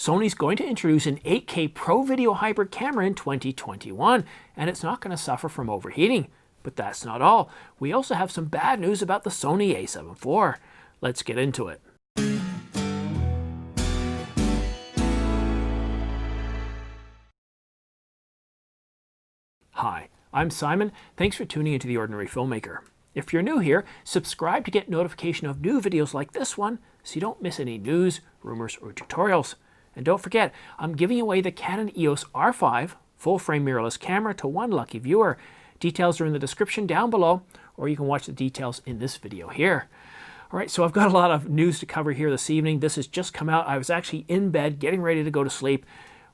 Sony's going to introduce an 8K Pro Video Hybrid camera in 2021, and it's not going to suffer from overheating. But that's not all. We also have some bad news about the Sony a7 IV. Let's get into it. Hi, I'm Simon. Thanks for tuning into The Ordinary Filmmaker. If you're new here, subscribe to get notification of new videos like this one so you don't miss any news, rumors, or tutorials. And don't forget, I'm giving away the Canon EOS R5 full-frame mirrorless camera to one lucky viewer. Details are in the description down below, or you can watch the details in this video here. All right, so I've got a lot of news to cover here this evening. This has just come out. I was actually in bed getting ready to go to sleep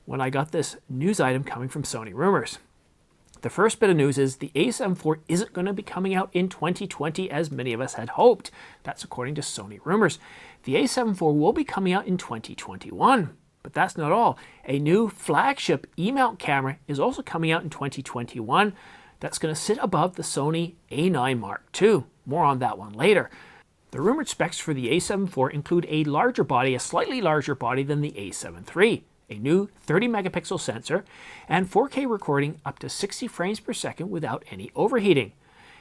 when I got this news item coming from Sony Rumors. The first bit of news is the a7 IV isn't going to be coming out in 2020 as many of us had hoped. That's according to Sony Rumors. The a7 IV will be coming out in 2021. But that's not all. A new flagship E-mount camera is also coming out in 2021 that's going to sit above the Sony A9 Mark II. More on that one later. The rumored specs for the a7 IV include a larger body, a slightly larger body than the a7 III, a new 30 megapixel sensor, and 4K recording up to 60 frames per second without any overheating.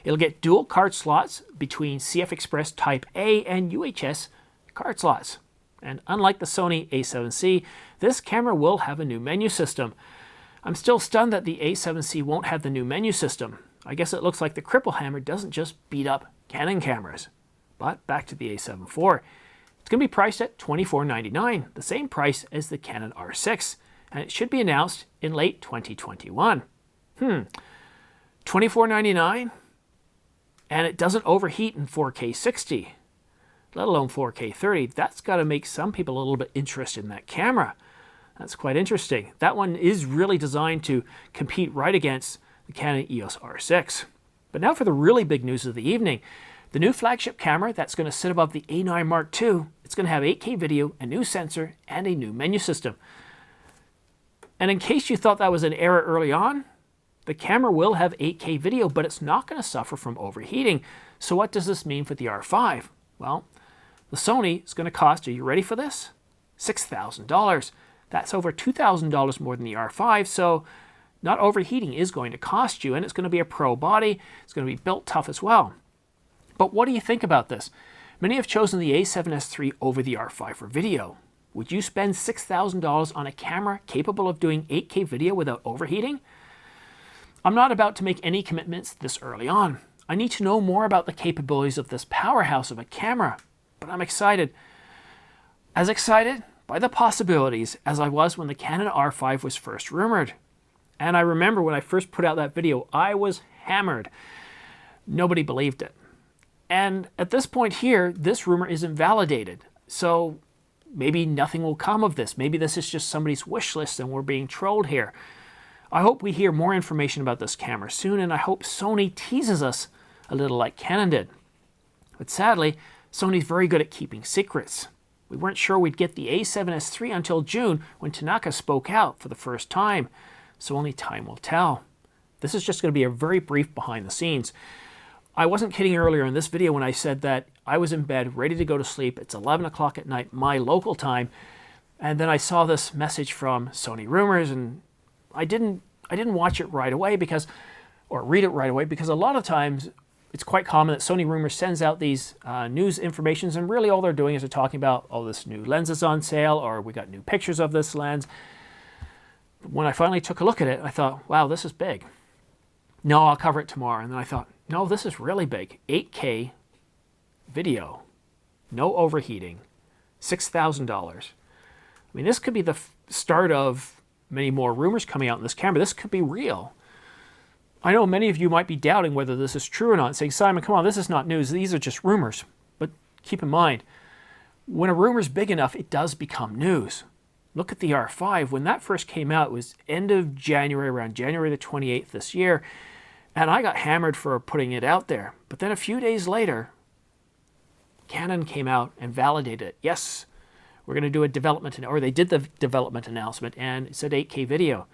It'll get dual card slots between CF Express Type A and UHS card slots. And unlike the Sony a7C, this camera will have a new menu system. I'm still stunned that the a7C won't have the new menu system. I guess it looks like the cripple hammer doesn't just beat up Canon cameras. But back to the a7 IV. It's going to be priced at $24.99, the same price as the Canon R6, and it should be announced in late 2021. $24.99? And it doesn't overheat in 4K 60. Let alone 4K 30, that's got to make some people a little bit interested in that camera. That's quite interesting. That one is really designed to compete right against the Canon EOS R6. But now for the really big news of the evening. The new flagship camera that's going to sit above the A9 Mark II, it's going to have 8K video, a new sensor, and a new menu system. And in case you thought that was an error early on, the camera will have 8K video, but it's not going to suffer from overheating. So what does this mean for the R5? Well, the Sony is going to cost, are you ready for this? $6,000. That's over $2,000 more than the R5, so not overheating is going to cost you, and it's going to be a pro body. It's going to be built tough as well. But what do you think about this? Many have chosen the a7S III over the R5 for video. Would you spend $6,000 on a camera capable of doing 8K video without overheating? I'm not about to make any commitments this early on. I need to know more about the capabilities of this powerhouse of a camera. But I'm excited. As excited by the possibilities as I was when the Canon R5 was first rumored. And I remember when I first put out that video, I was hammered. Nobody believed it. And at this point here, this rumor is invalidated. So maybe nothing will come of this. Maybe this is just somebody's wish list and we're being trolled here. I hope we hear more information about this camera soon, and I hope Sony teases us a little like Canon did. But sadly, Sony's very good at keeping secrets. We weren't sure we'd get the a7S III until June when Tanaka spoke out for the first time, so only time will tell. This is just going to be a very brief behind the scenes. I wasn't kidding earlier in this video when I said that I was in bed ready to go to sleep. It's 11 o'clock at night, my local time, and then I saw this message from Sony Rumors, and I didn't watch it right away or read it right away because a lot of times it's quite common that Sony Rumors sends out these news informations, and really all they're doing is they're talking about, oh, this new lens is on sale, or we got new pictures of this lens. When I finally took a look at it, I thought, wow, this is big. No, I'll cover it tomorrow. And then I thought, no, this is really big. 8K video, no overheating, $6,000. I mean, this could be the start of many more rumors coming out in this camera. This could be real. I know many of you might be doubting whether this is true or not, saying, Simon, come on, this is not news. These are just rumors. But keep in mind, when a rumor's big enough, it does become news. Look at the R5. When that first came out, it was end of January, around January the 28th this year, and I got hammered for putting it out there. But then a few days later, Canon came out and validated it. Yes, we're going to do a development, or they did the development announcement, and it said 8K video.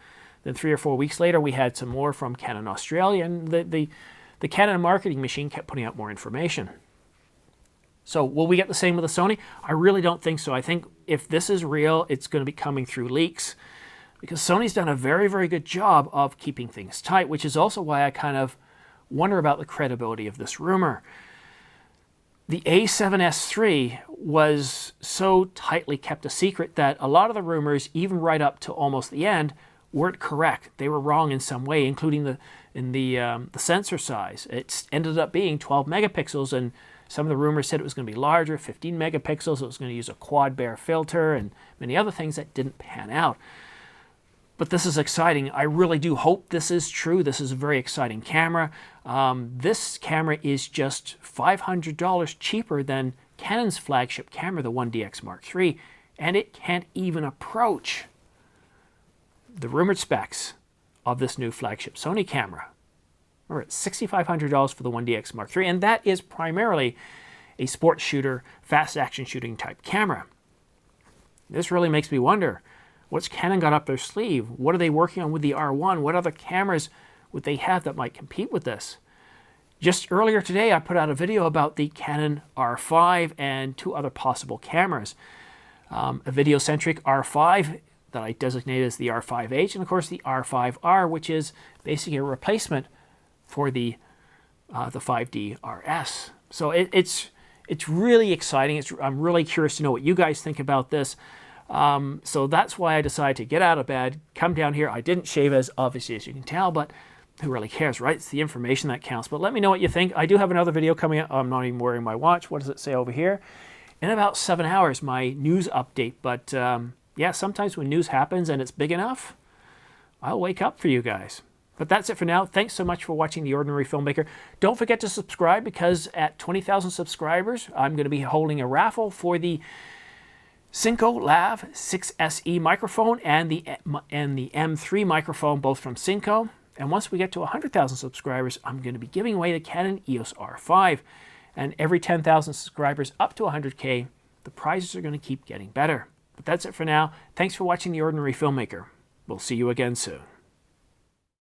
Then 3 or 4 weeks later, we had some more from Canon Australia, and the Canon marketing machine kept putting out more information. So will we get the same with the Sony? I really don't think so. I think if this is real, it's going to be coming through leaks, because Sony's done a very, very good job of keeping things tight, which is also why I kind of wonder about the credibility of this rumor. The A7S III was so tightly kept a secret that a lot of the rumors, even right up to almost the end, weren't correct. They were wrong in some way, including the sensor size. It ended up being 12 megapixels, and some of the rumors said it was going to be larger, 15 megapixels. It was going to use a quad Bayer filter and many other things that didn't pan out. But this is exciting. I really do hope this is true. This is a very exciting camera. This camera is just $500 cheaper than Canon's flagship camera, the 1DX Mark III, and it can't even approach the rumored specs of this new flagship Sony camera. Remember, it's $6,500 for the 1DX Mark III, and that is primarily a sports shooter, fast action shooting type camera. This really makes me wonder, what's Canon got up their sleeve? What are they working on with the R1? What other cameras would they have that might compete with this? Just earlier today, I put out a video about the Canon R5 and 2 other possible cameras. A video-centric R5 that I designated as the R5H, and of course the R5R, which is basically a replacement for the 5D RS. So it's really exciting. I'm really curious to know what you guys think about this. So that's why I decided to get out of bed, come down here. I didn't shave, as obviously as you can tell, but who really cares, right? It's the information that counts. But let me know what you think. I do have another video coming up. I'm not even wearing my watch. What does it say over here? In about 7 hours, my news update. But yeah, sometimes when news happens and it's big enough, I'll wake up for you guys. But that's it for now. Thanks so much for watching The Ordinary Filmmaker. Don't forget to subscribe, because at 20,000 subscribers, I'm going to be holding a raffle for the Synco Lav 6SE microphone and the M3 microphone, both from Synco. And once we get to 100,000 subscribers, I'm going to be giving away the Canon EOS R5. And every 10,000 subscribers up to 100K, the prizes are going to keep getting better. But that's it for now. Thanks for watching The Ordinary Filmmaker. We'll see you again soon.